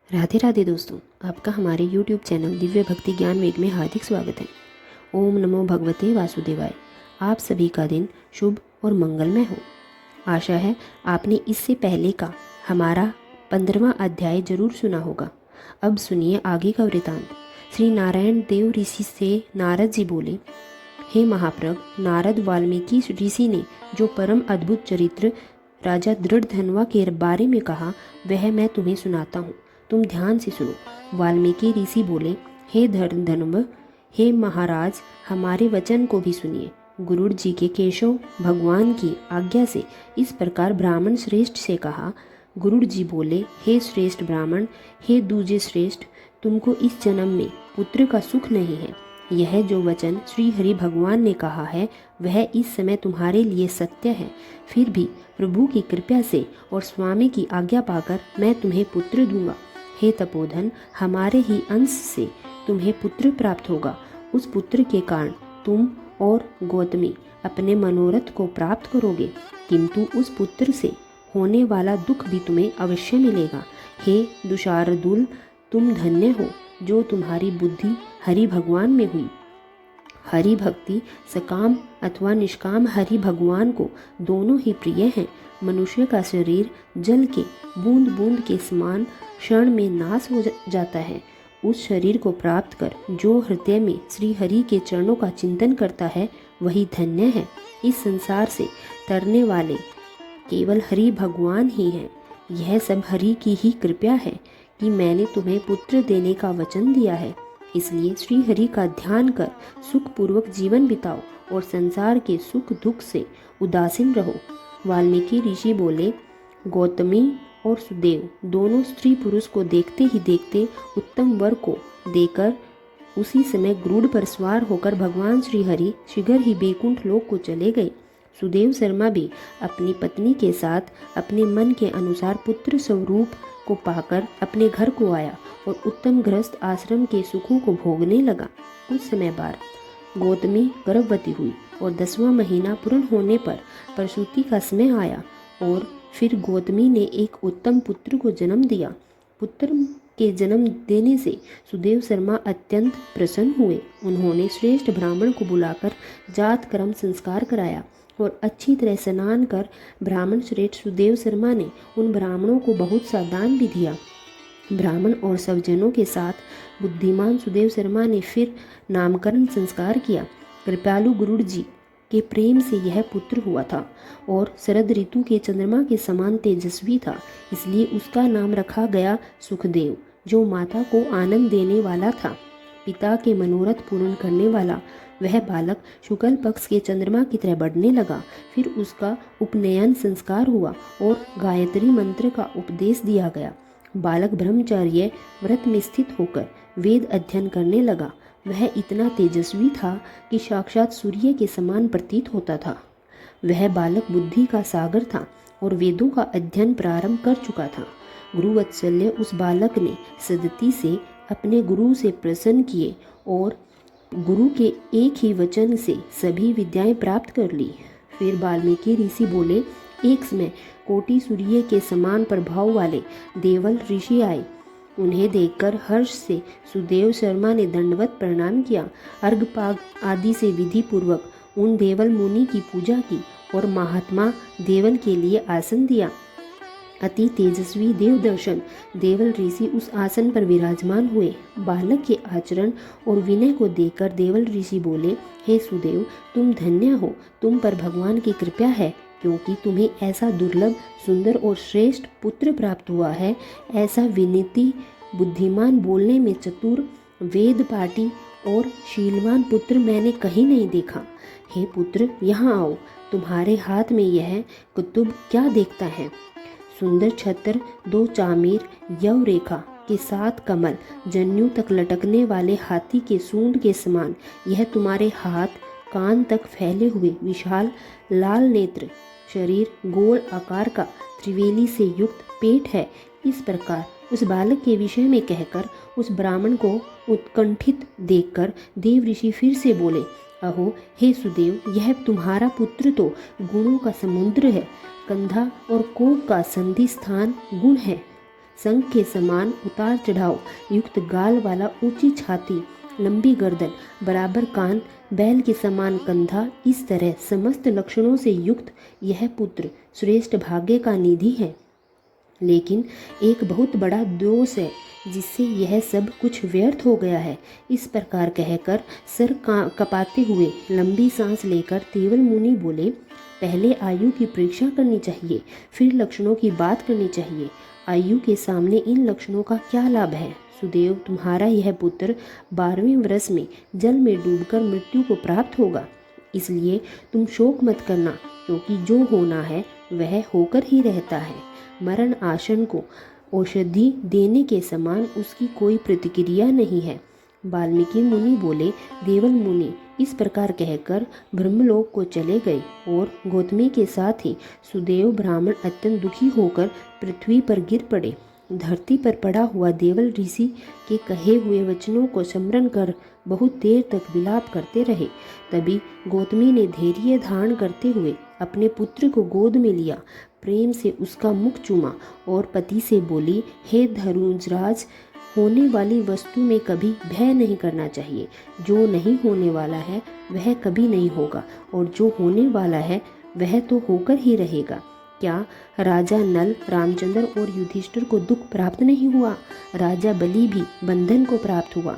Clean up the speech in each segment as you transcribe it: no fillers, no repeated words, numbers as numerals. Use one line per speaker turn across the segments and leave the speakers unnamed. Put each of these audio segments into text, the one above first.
राधे राधे दोस्तों, आपका हमारे YouTube चैनल दिव्य भक्ति ज्ञान वेद में हार्दिक स्वागत है। ओम नमो भगवते वासुदेवाय। आप सभी का दिन शुभ और मंगलमय हो। आशा है आपने इससे पहले का हमारा 15वां अध्याय जरूर सुना होगा। अब सुनिए आगे का वृतांत। श्री नारायण देव ऋषि से नारद जी बोले, हे महाप्रभ, नारद वाल्मीकि ऋषि ने जो परम अद्भुत चरित्र राजा दृढ़धनवा के बारे में कहा वह मैं तुम्हें सुनाता हूँ, तुम ध्यान से सुनो। वाल्मीकि ऋषि बोले, हे दृढ़धनव, हे महाराज, हमारे वचन को भी सुनिए। गुरुड़ जी के केशव भगवान की आज्ञा से इस प्रकार ब्राह्मण श्रेष्ठ से कहा। गुरुड़ जी बोले, हे श्रेष्ठ ब्राह्मण, हे दूजे श्रेष्ठ, तुमको इस जन्म में पुत्र का सुख नहीं है। यह जो वचन श्री हरि भगवान ने कहा है वह इस समय तुम्हारे लिए सत्य है। फिर भी प्रभु की कृपा से और स्वामी की आज्ञा पाकर मैं तुम्हें पुत्र दूंगा। हे तपोधन, हमारे ही अंश से तुम्हें पुत्र प्राप्त होगा। उस पुत्र के कारण तुम और गौतमी अपने मनोरथ को प्राप्त करोगे, किंतु उस पुत्र से होने वाला दुख भी तुम्हें अवश्य मिलेगा। हे दुशार्दुल, तुम धन्य हो जो तुम्हारी बुद्धि हरि भगवान में हुई। हरि भक्ति सकाम अथवा निष्काम हरि भगवान को दोनों ही प्रिय हैं। मनुष्य का शरीर जल के बूंद बूंद के समान क्षण में नाश हो जाता है। उस शरीर को प्राप्त कर जो हृदय में श्री हरि के चरणों का चिंतन करता है वही धन्य है। इस संसार से तरने वाले केवल हरि भगवान ही हैं। यह सब हरि की ही कृपा है कि मैंने तुम्हें पुत्र देने का वचन दिया है। इसलिए श्री हरि का ध्यान कर सुखपूर्वक जीवन बिताओ और संसार के सुख दुख से उदासीन रहो। वाल्मीकि ऋषि बोले, गौतमी और सुदेव दोनों स्त्री पुरुष को देखते ही देखते उत्तम वर को देकर उसी समय गरुड़ पर सवार होकर भगवान श्री हरि शीघ्र ही बैकुंठ लोक को चले गए। सुदेव शर्मा भी अपनी पत्नी के साथ अपने मन के अनुसार पुत्र स्वरूप को पाकर अपने घर को आया और उत्तम गृहस्थ आश्रम के सुखों को भोगने लगा। कुछ समय बाद गौतमी गर्भवती हुई और 10वां महीना पूर्ण होने पर प्रसूति का समय आया और फिर गौतमी ने एक उत्तम पुत्र को जन्म दिया। पुत्र के जन्म देने से सुदेव शर्मा अत्यंत प्रसन्न हुए। उन्होंने श्रेष्ठ ब्राह्मण को बुलाकर जात कर्म संस्कार कराया और अच्छी तरह स्नान कर ब्राह्मण श्रेष्ठ सुदेव शर्मा ने उन ब्राह्मणों को बहुत सा दान भी दिया। ब्राह्मण और सब जनों के साथ बुद्धिमान सुदेव शर्मा ने फिर नामकरण संस्कार किया। कृपालु गुरुड़ जी के प्रेम से यह पुत्र हुआ था और शरद ऋतु के चंद्रमा के समान तेजस्वी था, इसलिए उसका नाम रखा गया सुखदेव, जो माता को आनंद देने वाला था। पिता के मनोरथ पूर्ण करने वाला वह बालक शुक्ल पक्ष के चंद्रमा की तरह बढ़ने लगा। फिर उसका उपनयन संस्कार हुआ और गायत्री मंत्र का उपदेश दिया गया। बालक ब्रह्मचर्य व्रत में स्थित होकर वेद अध्ययन करने लगा। वह इतना तेजस्वी था कि साक्षात सूर्य के समान प्रतीत होता था। वह बालक बुद्धि का सागर था और वेदों का अध्ययन प्रारंभ कर चुका था। गुरुवत्सल्य उस बालक ने सदती से अपने गुरु से प्रसन्न किए और गुरु के एक ही वचन से सभी विद्याएं प्राप्त कर ली। फिर वाल्मीकि ऋषि बोले, एक समय कोटि सूर्य के समान प्रभाव वाले देवल ऋषि आए। उन्हें देखकर हर्ष से सुदेव शर्मा ने दंडवत प्रणाम किया। अर्घपाग आदि से विधि पूर्वक उन देवल मुनि की पूजा की और महात्मा देवल के लिए आसन दिया। अति तेजस्वी देव दर्शन देवल ऋषि उस आसन पर विराजमान हुए। बालक के आचरण और विनय को देखकर देवल ऋषि बोले, हे सुदेव, तुम धन्य हो, तुम पर भगवान की कृपा है, क्योंकि तुम्हें ऐसा दुर्लभ सुंदर और श्रेष्ठ पुत्र प्राप्त हुआ है। ऐसा विनीति बुद्धिमान, बोलने में चतुर, वेद पाठी और शीलवान पुत्र मैंने कहीं नहीं देखा। हे पुत्र, यहाँ आओ। तुम्हारे हाथ में यह कुतुब क्या देखता है? सुंदर छत्र, 2 चामीर, यव रेखा के 7 कमल, जन्यू तक लटकने वाले हाथी के सूंड के समान यह तुम्हारे हाथ कान तक फैले हुए विशाल लाल नेत्र, शरीर गोल आकार का, त्रिवेली से युक्त पेट है। इस प्रकार उस बालक के विषय में कहकर उस ब्राह्मण को उत्कंठित देखकर देव ऋषि फिर से बोले, अहो हे सुदेव, यह तुम्हारा पुत्र तो गुणों का समुद्र है। कंधा और कोप का संधि स्थान गुण है। शंख के समान उतार चढ़ाव युक्त गाल वाला, ऊंची छाती, लंबी गर्दन, बराबर कान, बैल के समान कंधा, इस तरह समस्त लक्षणों से युक्त यह पुत्र श्रेष्ठ भाग्य का निधि है। लेकिन एक बहुत बड़ा दोष है जिससे यह सब कुछ व्यर्थ हो गया है। इस प्रकार कहकर सर कपाते हुए लंबी सांस लेकर देवल मुनि बोले, पहले आयु की परीक्षा करनी चाहिए, फिर लक्षणों की बात करनी चाहिए। आयु के सामने इन लक्षणों का क्या लाभ है? सुदेव, तुम्हारा यह पुत्र 12वें वर्ष में जल में डूबकर मृत्यु को प्राप्त होगा। इसलिए तुम शोक मत करना, क्योंकि जो होना है वह होकर ही रहता है। मरण आसन को औषधि देने के समान उसकी कोई प्रतिक्रिया नहीं है। वाल्मीकि मुनि बोले, देवल मुनि इस प्रकार कहकर ब्रह्मलोक को चले गए और गौतमी के साथ ही सुदेव ब्राह्मण अत्यंत दुखी होकर पृथ्वी पर गिर पड़े। धरती पर पड़ा हुआ देवल ऋषि के कहे हुए वचनों को स्मरण कर बहुत देर तक विलाप करते रहे। तभी गौतमी ने धैर्य धारण करते हुए अपने पुत्र को गोद में लिया, प्रेम से उसका मुख चूमा और पति से बोली, हे धनुजराज, होने वाली वस्तु में कभी भय नहीं करना चाहिए। जो नहीं होने वाला है वह कभी नहीं होगा, और जो होने वाला है वह तो होकर ही रहेगा। क्या राजा नल, रामचंद्र और युधिष्ठिर को दुख प्राप्त नहीं हुआ? राजा बलि भी बंधन को प्राप्त हुआ,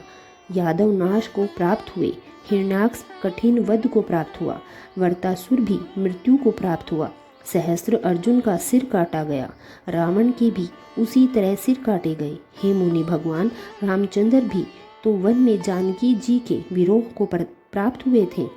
यादव नाश को प्राप्त हुए, हिरण्याक्ष कठिन वध को प्राप्त हुआ, वर्तासुर भी मृत्यु को प्राप्त हुआ, सहस्त्र अर्जुन का सिर काटा गया, रावण के भी उसी तरह सिर काटे गए। हे मुनि, भगवान रामचंद्र भी तो वन में जानकी जी के विरोह को प्राप्त हुए थे।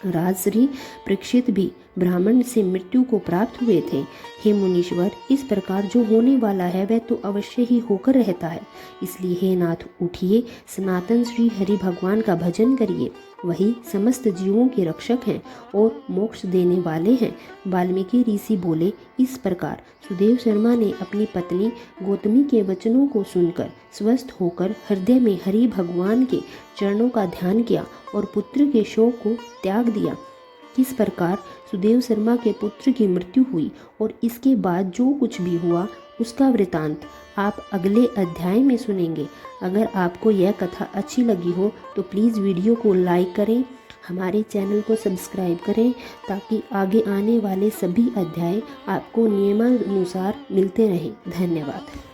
राजश्री परीक्षित भी ब्राह्मण से मृत्यु को प्राप्त हुए थे। हे मुनीश्वर, इस प्रकार जो होने वाला है वह तो अवश्य ही होकर रहता है। इसलिए हे नाथ, उठिए, सनातन श्री हरि भगवान का भजन करिए। वही समस्त जीवों के रक्षक हैं और मोक्ष देने वाले हैं। वाल्मीकि ऋषि बोले। इस प्रकार सुदेव शर्मा ने अपनी पत्नी गौतमी के वचनों को सुनकर स्वस्थ होकर हृदय में हरि भगवान के चरणों का ध्यान किया और पुत्र के शोक को त्याग दिया। किस प्रकार सुदेव शर्मा के पुत्र की मृत्यु हुई और इसके बाद जो कुछ भी हुआ उसका वृतांत आप अगले अध्याय में सुनेंगे। अगर आपको यह कथा अच्छी लगी हो तो प्लीज़ वीडियो को लाइक करें, हमारे चैनल को सब्सक्राइब करें, ताकि आगे आने वाले सभी अध्याय आपको नियमानुसार मिलते रहें। धन्यवाद।